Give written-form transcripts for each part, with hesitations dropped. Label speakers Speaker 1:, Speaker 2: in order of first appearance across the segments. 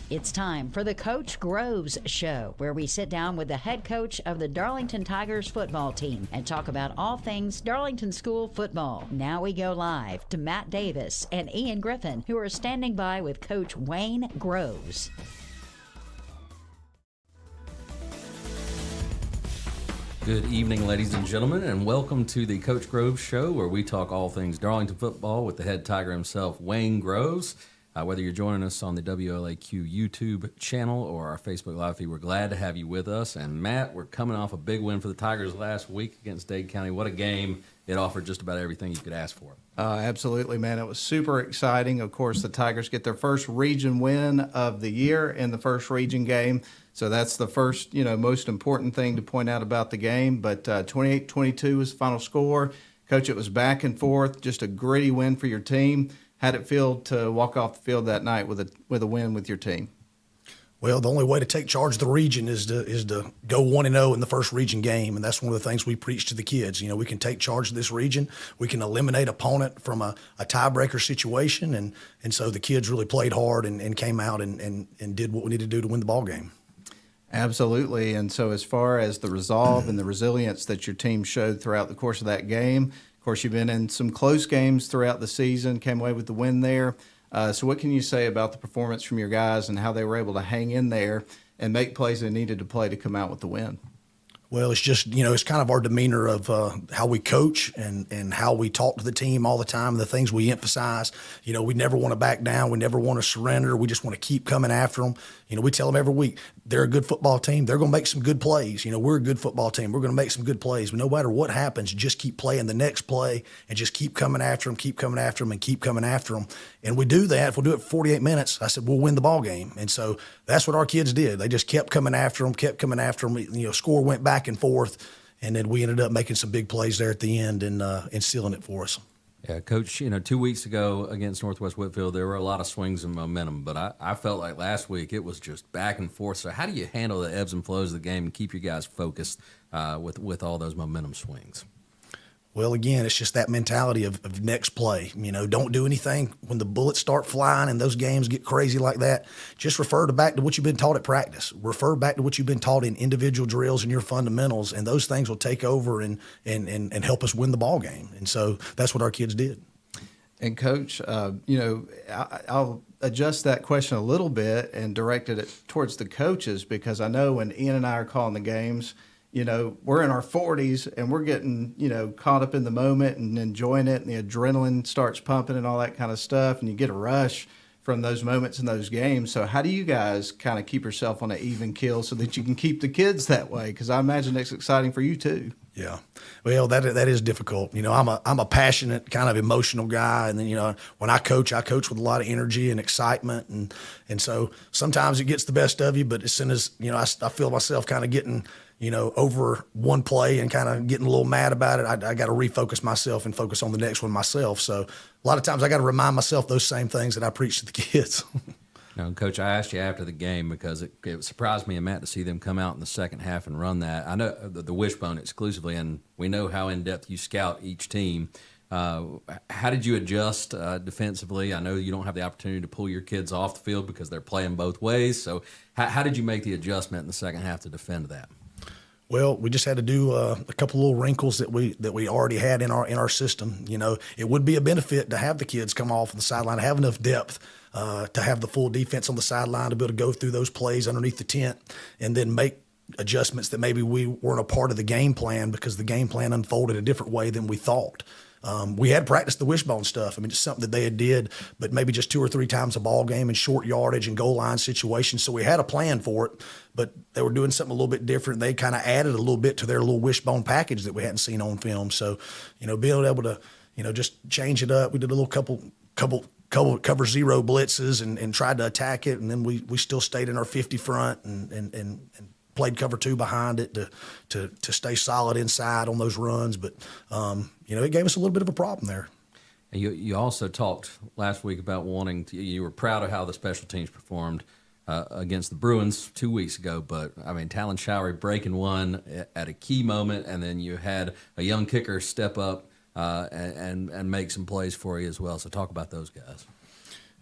Speaker 1: It's time for the Coach Groves Show, where we sit down with the head coach of the Darlington Tigers football team and talk about all things Darlington School football. Now we go live to Matt Davis and Ian Griffin, who are standing by with Coach Wayne Groves.
Speaker 2: Good evening, ladies and gentlemen, and welcome to the Coach Groves Show, where we talk all things Darlington football with the head Tiger himself, Wayne Groves. Whether you're joining us on the WLAQ YouTube channel or our Facebook Live feed, we're glad to have you with us. And Matt, we're coming off a big win for the Tigers last week against Dade County. What a game. It offered just about everything you could ask for.
Speaker 3: Absolutely, man. It was super exciting. Of course, the Tigers get their first region win of the year in the first region game. So that's the first, most important thing to point out about the game. But 28-22 was the final score. Coach, it was back and forth, just a gritty win for your team. How'd it feel to walk off the field that night with a win with your team?
Speaker 4: Well, the only way to take charge of the region is to go 1-0 in the first region game, and that's one of the things we preach to the kids. We can take charge of this region. We can eliminate opponent from a tiebreaker situation, and so the kids really played hard and came out and did what we needed to do to win the ball game.
Speaker 3: Absolutely. And so as far as the resolve and the resilience that your team showed throughout the course of that game, of course, you've been in some close games throughout the season, came away with the win there. So what can you say about the performance from your guys and how they were able to hang in there and make plays they needed to play to come out with the win?
Speaker 4: Well, it's just, it's kind of our demeanor of how we coach and how we talk to the team all the time, the things we emphasize. We never want to back down. We never want to surrender. We just want to keep coming after them. We tell them every week, they're a good football team. They're going to make some good plays. We're a good football team. We're going to make some good plays. But no matter what happens, just keep playing the next play and just keep coming after them, keep coming after them, and keep coming after them. And we do that. If we'll do it for 48 minutes, I said, we'll win the ball game. And so that's what our kids did. They just kept coming after them. Score went back and forth, and then we ended up making some big plays there at the end and sealing it for us.
Speaker 2: Yeah, Coach, 2 weeks ago against Northwest Whitfield, there were a lot of swings and momentum, but I felt like last week it was just back and forth. So how do you handle the ebbs and flows of the game and keep your guys focused with all those momentum swings?
Speaker 4: Well, again, it's just that mentality of next play. Don't do anything when the bullets start flying and those games get crazy like that. Just refer back to what you've been taught at practice. Refer back to what you've been taught in individual drills and your fundamentals, and those things will take over and help us win the ball game. And so that's what our kids did.
Speaker 3: And, Coach, I'll adjust that question a little bit and directed it towards the coaches, because I know when Ian and I are calling the games, we're in our 40s and we're getting, caught up in the moment and enjoying it, and the adrenaline starts pumping and all that kind of stuff, and you get a rush from those moments in those games. So how do you guys kind of keep yourself on an even keel so that you can keep the kids that way? Because I imagine it's exciting for you too.
Speaker 4: Yeah, well, that is difficult. I'm a passionate, kind of emotional guy, and then when I coach with a lot of energy and excitement, and so sometimes it gets the best of you. But as soon as I feel myself kind of getting over one play and kind of getting a little mad about it, I got to refocus myself and focus on the next one myself. So a lot of times I got to remind myself those same things that I preach to the kids.
Speaker 2: Now, Coach, I asked you after the game because it surprised me and Matt to see them come out in the second half and run that. I know the wishbone exclusively, and we know how in-depth you scout each team. How did you adjust defensively? I know you don't have the opportunity to pull your kids off the field because they're playing both ways. So how did you make the adjustment in the second half to defend that?
Speaker 4: Well, we just had to do a couple little wrinkles that we already had in our system. It would be a benefit to have the kids come off the sideline, have enough depth to have the full defense on the sideline to be able to go through those plays underneath the tent and then make adjustments that maybe we weren't a part of the game plan because the game plan unfolded a different way than we thought. We had practiced the wishbone stuff. It's something that they had did, but maybe just 2 or 3 times a ball game in short yardage and goal line situations. So we had a plan for it, but they were doing something a little bit different. They kind of added a little bit to their little wishbone package that we hadn't seen on film. So, being able to, just change it up. We did a little couple cover zero blitzes and tried to attack it, and then we still stayed in our 50 front and played cover 2 behind it to stay solid inside on those runs. But, it gave us a little bit of a problem there.
Speaker 2: And you also talked last week about you were proud of how the special teams performed against the Bruins 2 weeks ago. But, Talon Showery breaking one at a key moment, and then you had a young kicker step up and make some plays for you as well. So talk about those guys.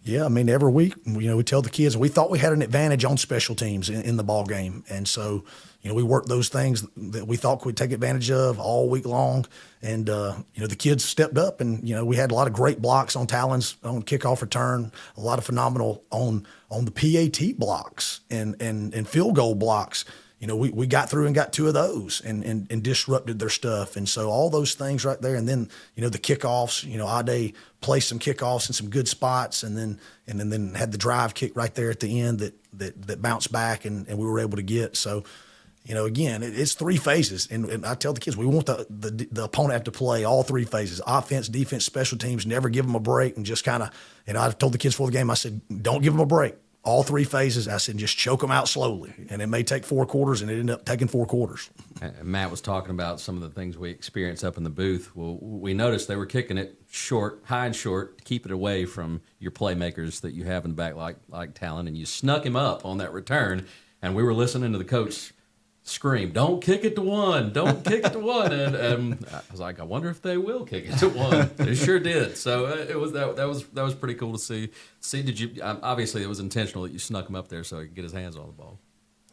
Speaker 4: Yeah, I mean, every week, we tell the kids we thought we had an advantage on special teams in the ball game, and so we worked those things that we thought we'd take advantage of all week long, and the kids stepped up, and we had a lot of great blocks on Talon's on kickoff return, a lot of phenomenal on the PAT blocks and field goal blocks. We got through and got 2 of those and disrupted their stuff. And so all those things right there. And then, the kickoffs, Ade placed some kickoffs in some good spots and then had the drive kick right there at the end that bounced back and we were able to get. So, again, it's 3 phases. And I tell the kids, we want the opponent to have to play all 3 phases: offense, defense, special teams, never give them a break. And just kind of, I told the kids before the game, I said, don't give them a break. All 3 phases, I said, just choke them out slowly. And it may take 4 quarters, and it ended up taking 4 quarters.
Speaker 2: And Matt was talking about some of the things we experienced up in the booth. Well, we noticed they were kicking it short, high and short, to keep it away from your playmakers that you have in the back like Talon, and you snuck him up on that return. And we were listening to the coach scream, "Don't kick it to 1, don't kick it to 1." And I was like, I wonder if they will kick it to 1. They sure did. So it was that was pretty cool to see. Did you? Obviously, it was intentional that you snuck him up there so he could get his hands on the ball.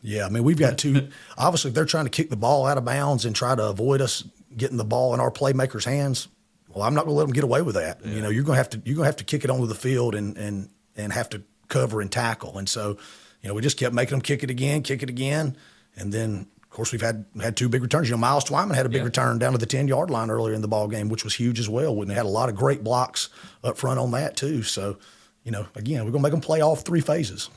Speaker 4: Yeah, I mean, we've got 2. Obviously, if they're trying to kick the ball out of bounds and try to avoid us getting the ball in our playmakers' hands, well, I'm not going to let them get away with that. Yeah. You're going to have to kick it onto the field and have to cover and tackle. And so, we just kept making them kick it again. And then, of course, we've had 2 big returns. Miles Twyman had a big return down to the 10-yard line earlier in the ball game, which was huge as well. We had a lot of great blocks up front on that too. So, again, we're going to make them play all 3 phases.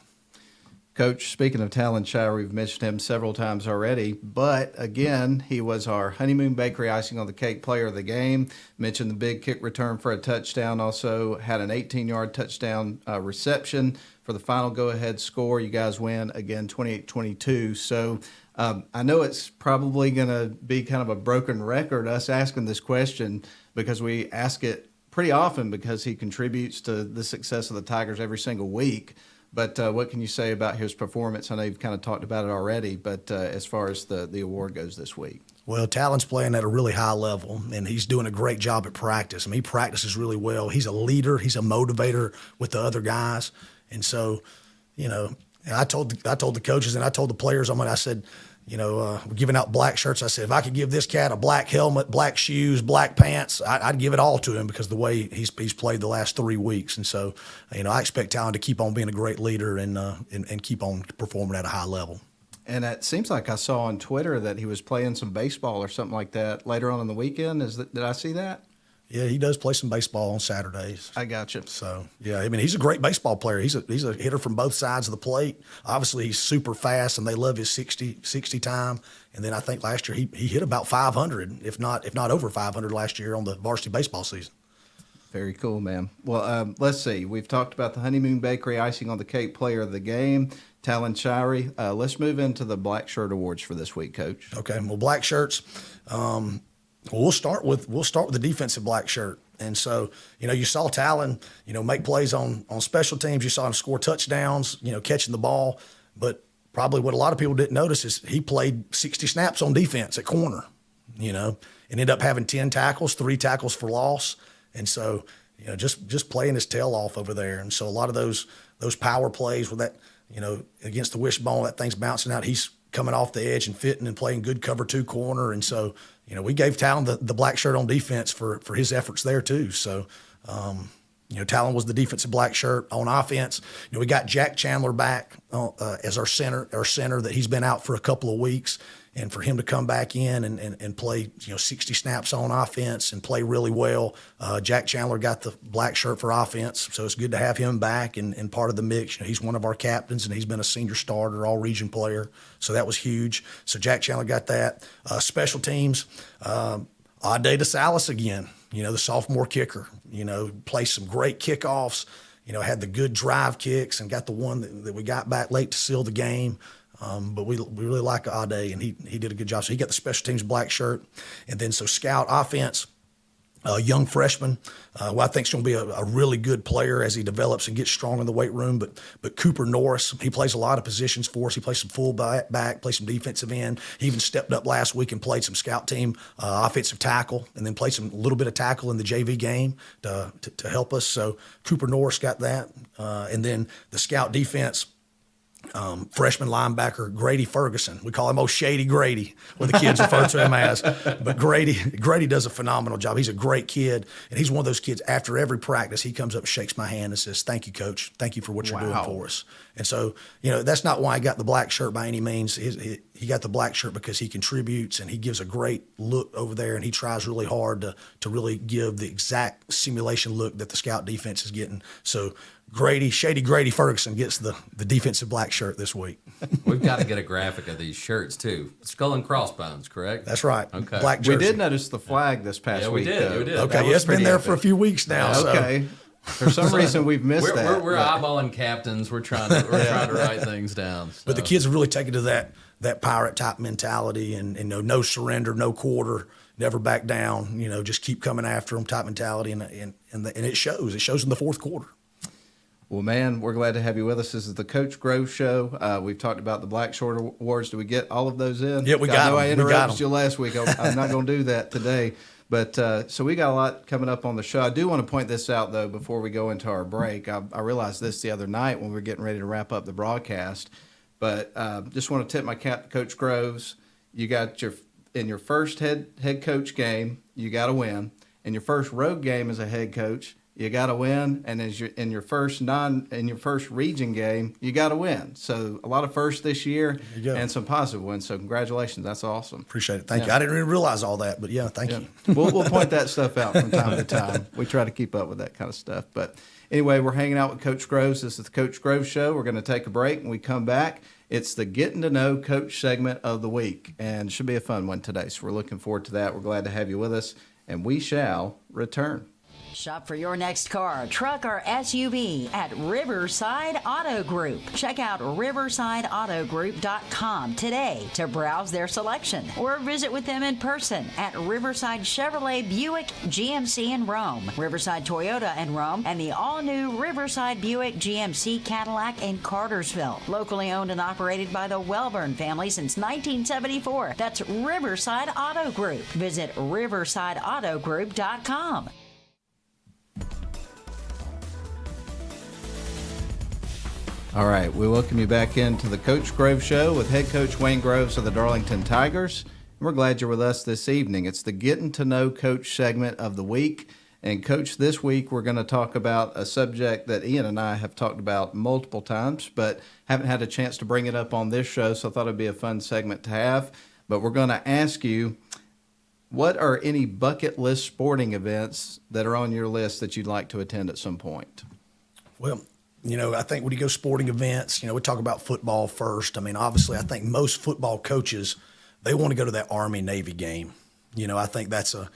Speaker 3: Coach, speaking of Talon Shire, we've mentioned him several times already, but again, he was our Honeymoon Bakery icing on the cake player of the game. Mentioned the big kick return for a touchdown. Also had an 18-yard touchdown reception for the final go-ahead score. You guys win again 28-22. So I know it's probably going to be kind of a broken record, us asking this question, because we ask it pretty often because he contributes to the success of the Tigers every single week. But what can you say about his performance? I know you've kind of talked about it already, but as far as the award goes this week.
Speaker 4: Well, Talon's playing at a really high level, and he's doing a great job at practice. I mean, he practices really well. He's a leader. He's a motivator with the other guys. And so, I told the coaches and I told the players, I said, we're giving out black shirts. I said, if I could give this cat a black helmet, black shoes, black pants, I'd give it all to him because the way he's played the last 3 weeks. And so, I expect Talon to keep on being a great leader and keep on performing at a high level.
Speaker 3: And it seems like I saw on Twitter that he was playing some baseball or something like that later on in the weekend. Did I see that?
Speaker 4: Yeah, he does play some baseball on Saturdays.
Speaker 3: I got you.
Speaker 4: So, yeah, I mean, he's a great baseball player. He's a hitter from both sides of the plate. Obviously, he's super fast, and they love his 60 time. And then I think last year he hit about 500, if not over 500 last year on the varsity baseball season.
Speaker 3: Very cool, man. Well, let's see. We've talked about the Honeymoon Bakery icing on the cake player of the game, Talon Shirey. Let's move into the Black Shirt Awards for this week, Coach.
Speaker 4: Okay, well, black shirts. We'll start with the defensive black shirt. And so, you saw Talon, make plays on special teams. You saw him score touchdowns, catching the ball. But probably what a lot of people didn't notice is he played 60 snaps on defense at corner, and ended up having 10 tackles, 3 tackles for loss. And so, just playing his tail off over there. And so a lot of those power plays with that, against the wishbone, that thing's bouncing out. He's coming off the edge and fitting and playing good cover 2 corner. And so, we gave Talon the black shirt on defense for his efforts there too. So, Talon was the defensive black shirt. On offense, we got Jack Chandler back as our center that he's been out for a couple of weeks. And for him to come back in and play, 60 snaps on offense and play really well, Jack Chandler got the black shirt for offense. So it's good to have him back and part of the mix. He's one of our captains, and he's been a senior starter, all-region player. So that was huge. So Jack Chandler got that. Special teams, Ade DeSalis again, the sophomore kicker, played some great kickoffs, had the good drive kicks and got the one that we got back late to seal the game. But we really like Ade, and he did a good job. So he got the special teams black shirt. And then so scout offense, young freshman, who I think is going to be a really good player as he develops and gets strong in the weight room. But Cooper Norris, he plays a lot of positions for us. He plays some full back, plays some defensive end. He even stepped up last week and played some scout team offensive tackle, and then played some little bit of tackle in the JV game to help us. So Cooper Norris got that. And then the scout defense, freshman linebacker Grady Ferguson. We call him Old Shady Grady, what the kids refer to him as. But Grady does a phenomenal job. He's a great kid, and he's one of those kids, after every practice, he comes up and shakes my hand and says, "Thank you, Coach. Thank you for what you're doing for us." And so, that's not why he got the black shirt by any means. He got the black shirt because he contributes, and he gives a great look over there, and he tries really hard to really give the exact simulation look that the scout defense is getting. So Shady Grady Ferguson gets the defensive black shirt this week.
Speaker 2: We've got to get a graphic of these shirts too. Skull and crossbones, correct?
Speaker 4: That's right.
Speaker 2: Okay.
Speaker 4: Black jersey.
Speaker 3: We did notice the flag this past week.
Speaker 2: We did.
Speaker 4: Okay, it's been there for a few weeks now.
Speaker 3: Okay. For some reason, we've missed that.
Speaker 2: We're eyeballing captains. We're trying to write things down. So.
Speaker 4: But the kids have really taken to that pirate type mentality, and no surrender, no quarter, never back down. Just keep coming after them type mentality, and it shows. It shows in the fourth quarter.
Speaker 3: Well, man, we're glad to have you with us. This is the Coach Grove Show. We've talked about the Black Shirt Awards. Did we get all of those in?
Speaker 4: Yeah, we got them.
Speaker 3: I interrupted you last week. I'm not going to do that today. But so we got a lot coming up on the show. I do want to point this out, though, before we go into our break. I realized this the other night when we were getting ready to wrap up the broadcast. But just want to tip my cap to Coach Groves. You got in your first head coach game, you got to win. In your first road game as a head coach, you got to win, and in your first region game, you got to win. So a lot of firsts this year, and some positive wins. So congratulations, that's awesome.
Speaker 4: Appreciate it. Thank you. I didn't really realize all that, but thank you.
Speaker 3: We'll point that stuff out from time to time. We try to keep up with that kind of stuff. But anyway, we're hanging out with Coach Groves. This is the Coach Groves Show. We're going to take a break. When we come back, it's the Getting to Know Coach segment of the week, and it should be a fun one today. So we're looking forward to that. We're glad to have you with us, and we shall return.
Speaker 1: Shop for your next car, truck, or SUV at Riverside Auto Group. Check out riversideautogroup.com today to browse their selection, or visit with them in person at Riverside Chevrolet Buick GMC in Rome, Riverside Toyota in Rome, and the all-new Riverside Buick GMC Cadillac in Cartersville. Locally owned and operated by the Welburn family since 1974. That's Riverside Auto Group. Visit riversideautogroup.com.
Speaker 3: All right, we welcome you back into the Coach Grove Show with head coach Wayne Groves of the Darlington Tigers. We're glad you're with us this evening. It's the Getting to Know Coach segment of the week. And, Coach, this week we're going to talk about a subject that Ian and I have talked about multiple times, but haven't had a chance to bring it up on this show, so I thought it'd be a fun segment to have. But we're going to ask you, what are any bucket list sporting events that are on your list that you'd like to attend at some point?
Speaker 4: Well, I think when you go sporting events, we talk about football first. I mean, obviously, I think most football coaches, they want to go to that Army-Navy game. I think that's a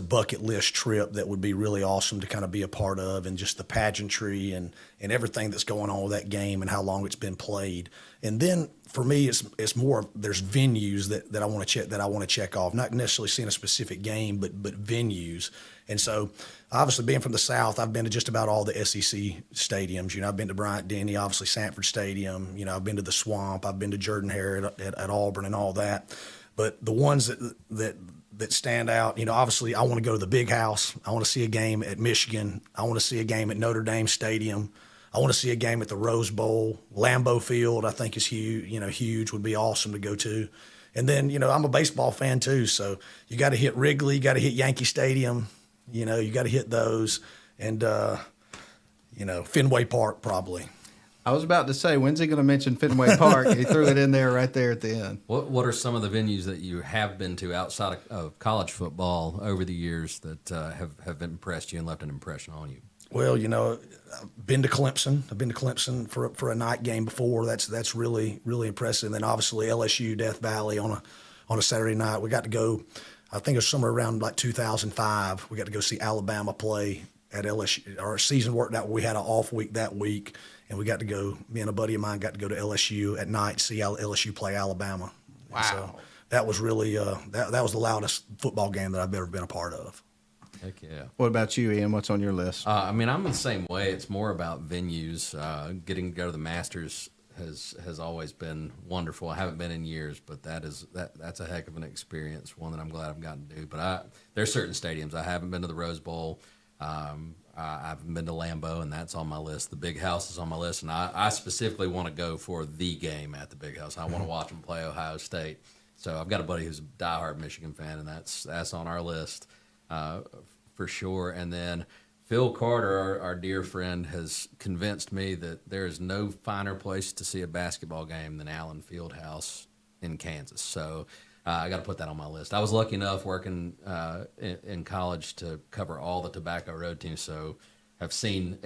Speaker 4: bucket list trip that would be really awesome to kind of be a part of, and just the pageantry and everything that's going on with that game and how long it's been played. And then for me, it's more, there's venues that I want to check off, not necessarily seeing a specific game, but venues. And so, obviously, being from the South, I've been to just about all the SEC stadiums. I've been to Bryant-Denny, obviously Sanford Stadium. I've been to the Swamp. I've been to Jordan-Hare at Auburn and all that. But the ones that stand out, obviously, I want to go to the Big House. I want to see a game at Michigan. I want to see a game at Notre Dame Stadium. I want to see a game at the Rose Bowl. Lambeau Field, I think, is huge. Huge, would be awesome to go to. And then, I'm a baseball fan too, so you got to hit Wrigley, you got to hit Yankee Stadium. You got to hit those, and Fenway Park probably.
Speaker 3: I was about to say, when's he going to mention Fenway Park? He threw it in there right there at the end.
Speaker 2: What are some of the venues that you have been to outside of college football over the years that have impressed you and left an impression on you?
Speaker 4: Well, I've been to Clemson. I've been to Clemson for a night game before. That's really, really impressive. And then obviously LSU, Death Valley on a Saturday night. We got to go. I think it was somewhere around like 2005. We got to go see Alabama play at LSU. Our season worked out. We had an off week that week, and we got to go. Me and a buddy of mine got to go to LSU at night, see LSU play Alabama.
Speaker 3: Wow!
Speaker 4: And so that was really that was the loudest football game that I've ever been a part of.
Speaker 2: Heck yeah!
Speaker 3: What about you, Ian? What's on your list?
Speaker 2: I'm the same way. It's more about venues. Getting to go to the Masters has always been wonderful. I haven't been in years, but that's a heck of an experience, one that I'm glad I've gotten to do. But there's certain stadiums. I haven't been to the Rose Bowl. I haven't been to Lambeau, and that's on my list. The Big House is on my list, and I specifically want to go for the game at the Big House. I want to watch them play Ohio State. So I've got a buddy who's a diehard Michigan fan, and that's on our list for sure. And then Phil Carter, our dear friend, has convinced me that there is no finer place to see a basketball game than Allen Fieldhouse in Kansas. So I got to put that on my list. I was lucky enough working in college to cover all the Tobacco Road teams, so I've seen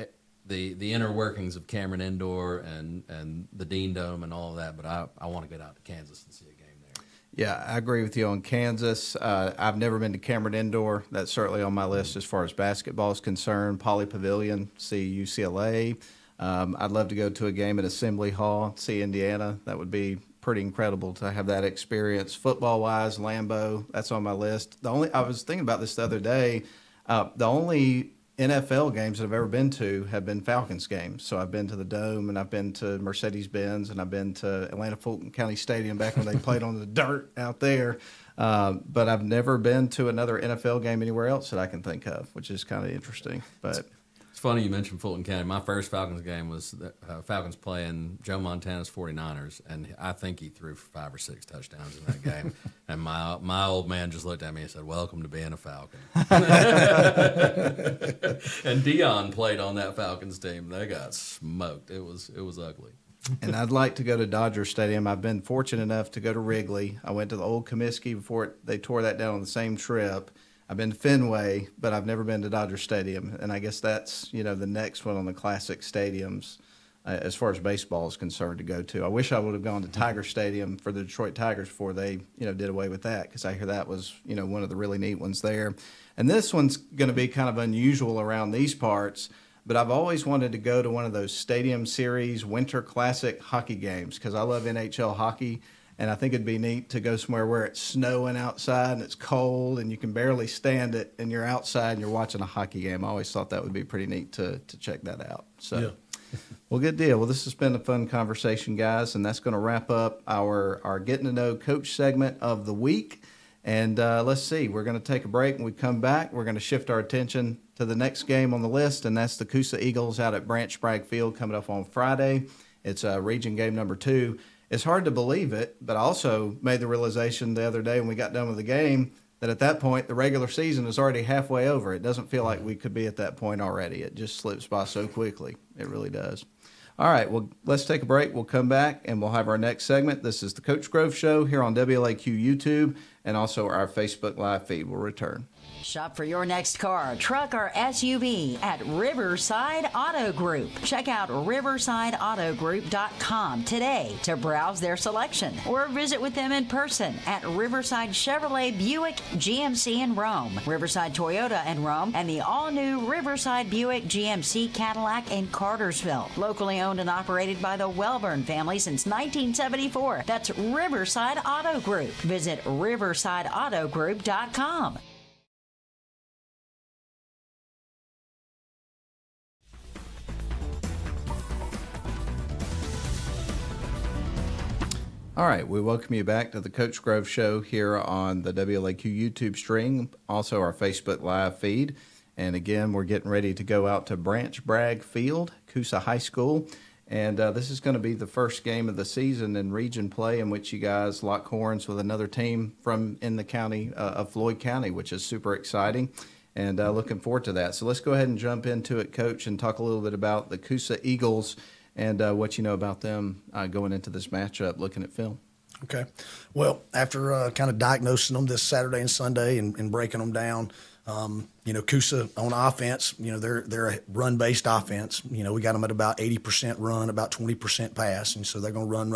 Speaker 2: the inner workings of Cameron Indoor and the Dean Dome and all of that, but I want to get out to Kansas and see a game there.
Speaker 3: Yeah, I agree with you on Kansas. I've never been to Cameron Indoor. That's certainly on my list as far as basketball is concerned. Poly Pavilion, see UCLA. I'd love to go to a game at Assembly Hall, see Indiana. That would be pretty incredible to have that experience. Football-wise, Lambeau, that's on my list. I was thinking about this the other day. The only NFL games that I've ever been to have been Falcons games. So I've been to the Dome, and I've been to Mercedes-Benz, and I've been to Atlanta Fulton County Stadium back when they played on the dirt out there. But I've never been to another NFL game anywhere else that I can think of, which is kind of interesting. But
Speaker 2: it's funny you mentioned Fulton County. My first Falcons game was the Falcons playing Joe Montana's 49ers, and I think he threw for 5 or 6 touchdowns in that game. And my old man just looked at me and said, "Welcome to being a Falcon." And Dion played on that Falcons team. They got smoked. It was ugly.
Speaker 3: And I'd like to go to Dodger Stadium. I've been fortunate enough to go to Wrigley. I went to the old Comiskey before they tore that down on the same trip. I've been to Fenway, but I've never been to Dodger Stadium, and I guess that's the next one on the classic stadiums as far as baseball is concerned to go to. I wish I would have gone to Tiger Stadium for the Detroit Tigers before they did away with that, because I hear that was one of the really neat ones there. And this one's going to be kind of unusual around these parts, but I've always wanted to go to one of those Stadium Series Winter Classic hockey games because I love NHL hockey. And I think it'd be neat to go somewhere where it's snowing outside and it's cold and you can barely stand it and you're outside and you're watching a hockey game. I always thought that would be pretty neat to check that out. So, yeah. Well, good deal. Well, this has been a fun conversation, guys, and that's going to wrap up our Getting to Know Coach segment of the week. And let's see, we're going to take a break. When we come back, we're going to shift our attention to the next game on the list, and that's the Coosa Eagles out at Branch Bragg Field coming up on Friday. It's region game number 2. It's hard to believe it, but I also made the realization the other day when we got done with the game that at that point the regular season is already halfway over. It doesn't feel like we could be at that point already. It just slips by so quickly. It really does. All right, well, let's take a break. We'll come back, and we'll have our next segment. This is the Coach Grove Show here on WLAQ YouTube and also our Facebook Live feed. We'll return.
Speaker 1: Shop for your next car, truck, or SUV at Riverside Auto Group. Check out riversideautogroup.com today to browse their selection or visit with them in person at Riverside Chevrolet Buick GMC in Rome, Riverside Toyota in Rome, and the all-new Riverside Buick GMC Cadillac in Cartersville. Locally owned and operated by the Welburn family since 1974. That's Riverside Auto Group. Visit riversideautogroup.com.
Speaker 3: All right, we welcome you back to the Coach Grove Show here on the WLAQ YouTube stream, also our Facebook Live feed. And again, we're getting ready to go out to Branch Bragg Field, Coosa High School. And this is going to be the first game of the season in region play in which you guys lock horns with another team from in the county of Floyd County, which is super exciting. And looking forward to that. So let's go ahead and jump into it, Coach, and talk a little bit about the Coosa Eagles and what you know about them going into this matchup, looking at film.
Speaker 4: Okay. Well, after kind of diagnosing them this Saturday and Sunday and breaking them down, Coosa on offense, they're a run-based offense. We got them at about 80% run, about 20% pass. And so they're going to run,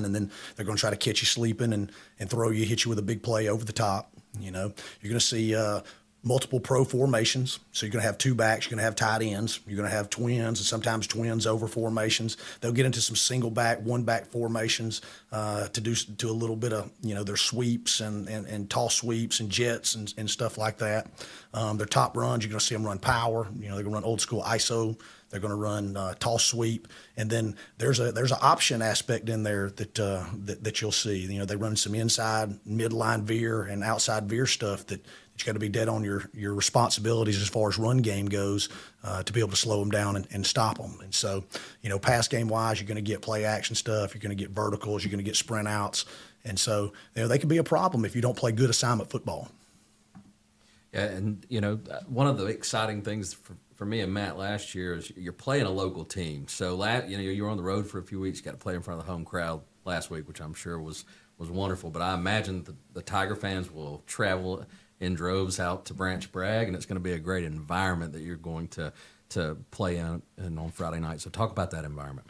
Speaker 4: and then they're going to try to catch you sleeping and throw you, hit you with a big play over the top. You're going to see multiple pro formations. So you're going to have 2 backs, you're going to have tight ends, you're going to have twins, and sometimes twins over formations. They'll get into some single back, 1 back formations to do a little bit of their sweeps and toss sweeps and jets and stuff like that. Their top runs, you're going to see them run power. They're going to run old school ISO. They're going to run toss sweep, and then there's an option aspect in there that you'll see. They run some inside midline veer and outside veer stuff that You got to be dead on your responsibilities as far as run game goes to be able to slow them down and stop them. And so, pass game wise, you're going to get play action stuff. You're going to get verticals. You're going to get sprint outs. And so, they can be a problem if you don't play good assignment football.
Speaker 2: Yeah, and, one of the exciting things for me and Matt last year is you're playing a local team. So, you were on the road for a few weeks. You got to play in front of the home crowd last week, which I'm sure was wonderful. But I imagine the Tiger fans will travel in droves out to Branch Bragg, and it's going to be a great environment that you're going to play in on Friday night. So talk about that environment.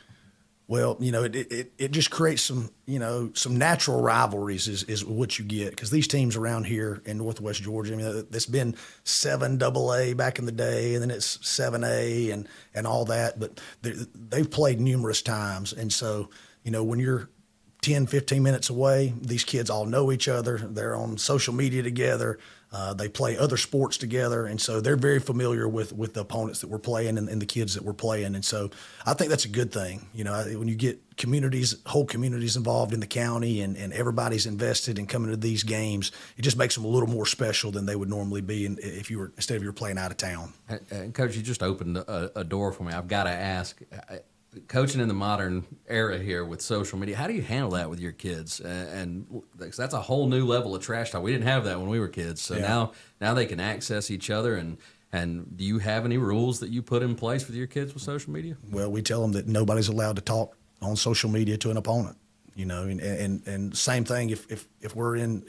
Speaker 4: Well, it just creates some natural rivalries is what you get, because these teams around here in Northwest Georgia, it's been 7AA back in the day, and then it's 7A and all that, but they've played numerous times. And so, when you're 10, 15 minutes away, these kids all know each other. They're on social media together. They play other sports together, and so they're very familiar with the opponents that we're playing and the kids that we're playing. And so I think that's a good thing. When you get whole communities involved in the county and everybody's invested in coming to these games, it just makes them a little more special than they would normally be instead of you were playing out of town.
Speaker 2: And Coach, you just opened a door for me. I've got to ask. Coaching in the modern era here with social media, how do you handle that with your kids? And that's a whole new level of trash talk. We didn't have that when we were kids. So now they can access each other. And do you have any rules that you put in place with your kids with social media?
Speaker 4: Well, we tell them that nobody's allowed to talk on social media to an opponent. And same thing if we're in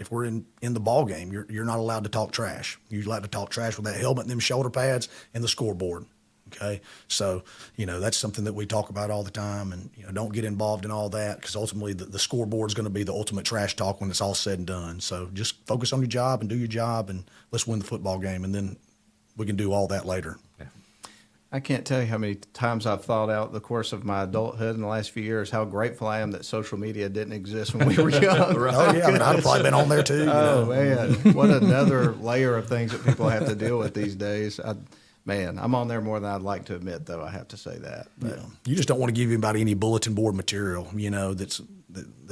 Speaker 4: the ball game, you're not allowed to talk trash. You're allowed to talk trash with that helmet and them shoulder pads and the scoreboard. Okay, so that's something that we talk about all the time, and don't get involved in all that, because ultimately the scoreboard is going to be the ultimate trash talk when it's all said and done. So just focus on your job and do your job, and let's win the football game, and then we can do all that later.
Speaker 2: Yeah.
Speaker 3: I can't tell you how many times I've thought out the course of my adulthood in the last few years how grateful I am that social media didn't exist when we were young.
Speaker 2: Right.
Speaker 4: Oh yeah, I'd have probably been on there too.
Speaker 3: Man, what another layer of things that people have to deal with these days. Man, I'm on there more than I'd like to admit, though. I have to say that.
Speaker 4: Yeah. You just don't want to give anybody any bulletin board material, that's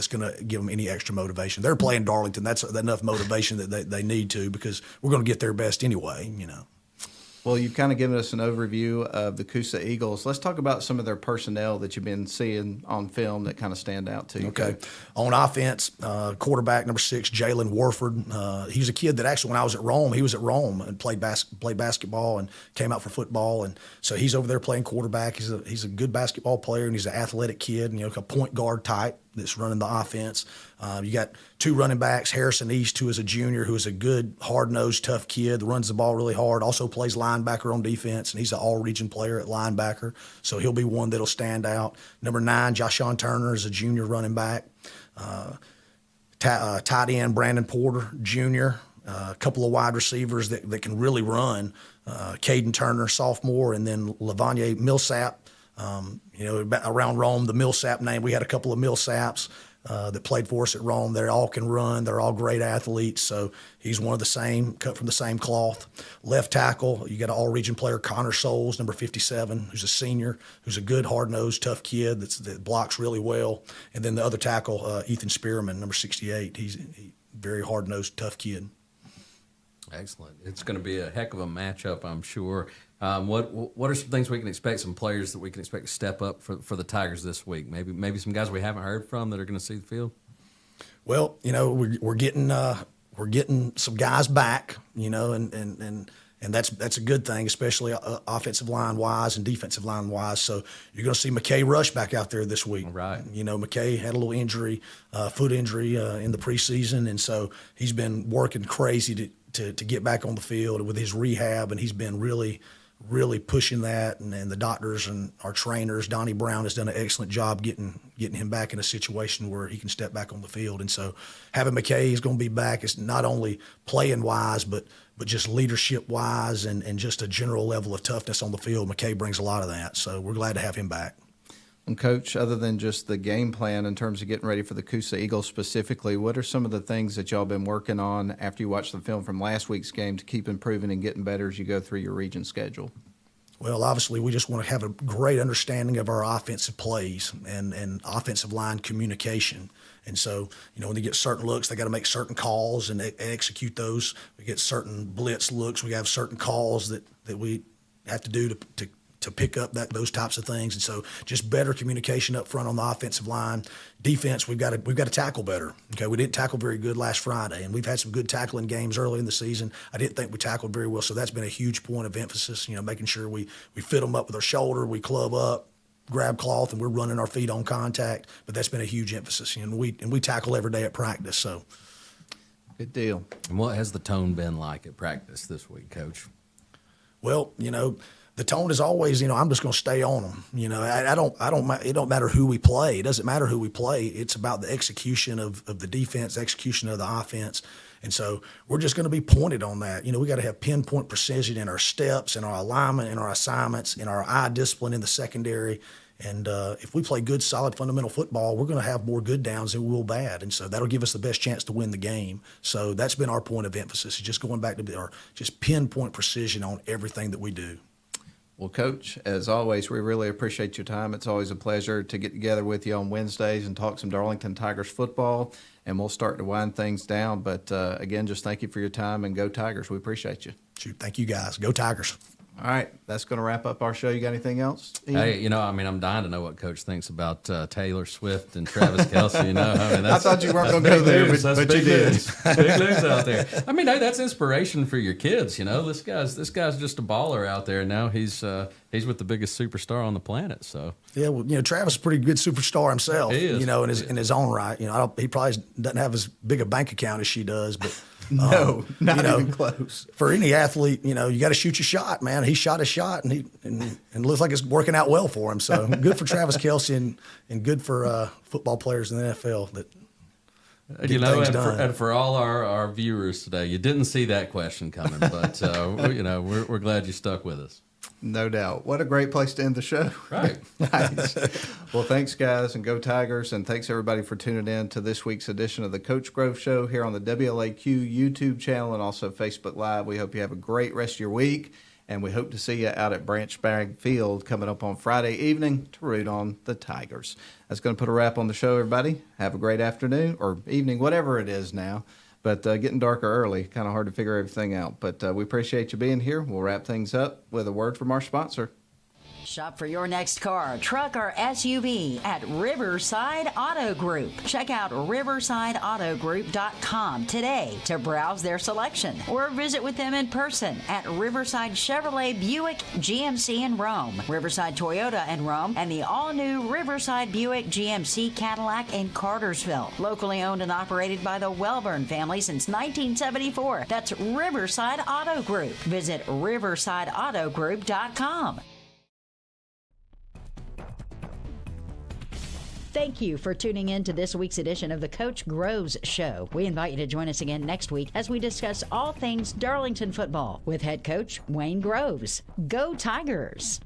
Speaker 4: going to give them any extra motivation. They're playing Darlington. That's enough motivation that they need to, because we're going to get their best anyway,
Speaker 3: Well, you've kind of given us an overview of the Coosa Eagles. Let's talk about some of their personnel that you've been seeing on film that kind of stand out to you.
Speaker 4: Okay. On offense, quarterback number 6, Jalen Warford. He's a kid that actually, when I was at Rome, he was at Rome and played basketball and came out for football. And so he's over there playing quarterback. He's a good basketball player, and he's an athletic kid, and, a point guard type that's running the offense. You got 2 running backs, Harrison East, who is a junior, who is a good, hard-nosed, tough kid that runs the ball really hard, also plays linebacker on defense, and he's an all-region player at linebacker, so he'll be one that'll stand out. Number 9, Joshawn Turner, is a junior running back. Tight end, Brandon Porter, junior. A couple of wide receivers that can really run. Caden Turner, sophomore, and then Lavanye Millsap. Around Rome, the Millsap name, we had a couple of Millsaps that played for us at Rome. They all can run. They're all great athletes. So he's one of the same, cut from the same cloth. Left tackle, you got an all-region player, Connor Souls, number 57, who's a senior, who's a good, hard-nosed, tough kid that blocks really well. And then the other tackle, Ethan Spearman, number 68. He's very hard-nosed, tough kid.
Speaker 2: Excellent. It's going to be a heck of a matchup, I'm sure. What are some things we can expect, some players that we can expect to step up for the Tigers this week? Maybe some guys we haven't heard from that are going to see the field?
Speaker 4: Well, we're getting some guys back, and that's a good thing, especially offensive line wise and defensive line wise. So you're going to see McKay Rush back out there this week.
Speaker 2: Right.
Speaker 4: McKay had a little injury, foot injury in the preseason, and so he's been working crazy to get back on the field with his rehab, and he's been really pushing that, and the doctors and our trainers, Donnie Brown, has done an excellent job getting him back in a situation where he can step back on the field. And so having McKay is going to be back. It's not only playing wise, but just leadership wise and just a general level of toughness on the field. McKay brings a lot of that, so we're glad to have him back.
Speaker 3: And Coach, other than just the game plan in terms of getting ready for the Coosa Eagles specifically, what are some of the things that y'all been working on after you watched the film from last week's game to keep improving and getting better as you go through your region schedule?
Speaker 4: Well, obviously, we just want to have a great understanding of our offensive plays and offensive line communication. And so, when they get certain looks, they got to make certain calls and execute those. We get certain blitz looks. We have certain calls that we have to do to pick up those types of things. And so just better communication up front on the offensive line. Defense, we've got to tackle better. Okay, we didn't tackle very good last Friday, and we've had some good tackling games early in the season. I didn't think we tackled very well, so that's been a huge point of emphasis, making sure we fit them up with our shoulder, we club up, grab cloth, and we're running our feet on contact. But that's been a huge emphasis. We tackle every day at practice. So
Speaker 3: good deal.
Speaker 2: And what has the tone been like at practice this week, Coach?
Speaker 4: Well, the tone is always, I'm just going to stay on them. It don't matter who we play. It doesn't matter who we play. It's about the execution of the defense, execution of the offense. And so we're just going to be pointed on that. We got to have pinpoint precision in our steps, in our alignment, in our assignments, in our eye discipline in the secondary. And if we play good, solid, fundamental football, we're going to have more good downs than we will bad. And so that'll give us the best chance to win the game. So that's been our point of emphasis, is just going back to our just pinpoint precision on everything that we do.
Speaker 3: Well, Coach, as always, we really appreciate your time. It's always a pleasure to get together with you on Wednesdays and talk some Darlington Tigers football, and we'll start to wind things down. But, again, just thank you for your time, and go Tigers. We appreciate you.
Speaker 4: Shoot, thank you, guys. Go Tigers.
Speaker 3: All right, that's going to wrap up our show. You got anything else, Ian?
Speaker 2: Hey, I'm dying to know what Coach thinks about Taylor Swift and Travis Kelce.
Speaker 3: I thought you weren't going to go there, but you did.
Speaker 2: Big news out there. Hey, that's inspiration for your kids. This guy's just a baller out there. Now he's with the biggest superstar on the planet. So
Speaker 4: yeah, well, Travis is a pretty good superstar himself.
Speaker 2: He is.
Speaker 4: In his own right. He probably doesn't have as big a bank account as she does, but.
Speaker 3: No, not even close.
Speaker 4: For any athlete, you got to shoot your shot, man. He shot his shot, and looks like it's working out well for him. So good for Travis Kelce, and good for football players in the NFL that get things done.
Speaker 2: And for all our viewers today, you didn't see that question coming, but we're glad you stuck with us.
Speaker 3: No doubt. What a great place to end the show.
Speaker 2: Right.
Speaker 3: Nice. Well, thanks, guys, and go Tigers. And thanks, everybody, for tuning in to this week's edition of the Coach Grove Show here on the WLAQ YouTube channel and also Facebook Live. We hope you have a great rest of your week, and we hope to see you out at Branch Bragg Field coming up on Friday evening to root on the Tigers. That's going to put a wrap on the show, everybody. Have a great afternoon or evening, whatever it is now. But getting darker early, kind of hard to figure everything out. But we appreciate you being here. We'll wrap things up with a word from our sponsor.
Speaker 1: Shop for your next car, truck, or SUV at Riverside Auto Group. Check out riversideautogroup.com today to browse their selection or visit with them in person at Riverside Chevrolet Buick GMC in Rome, Riverside Toyota in Rome, and the all-new Riverside Buick GMC Cadillac in Cartersville. Locally owned and operated by the Welburn family since 1974. That's Riverside Auto Group. Visit riversideautogroup.com. Thank you for tuning in to this week's edition of the Coach Groves Show. We invite you to join us again next week as we discuss all things Darlington football with head coach Wayne Groves. Go Tigers!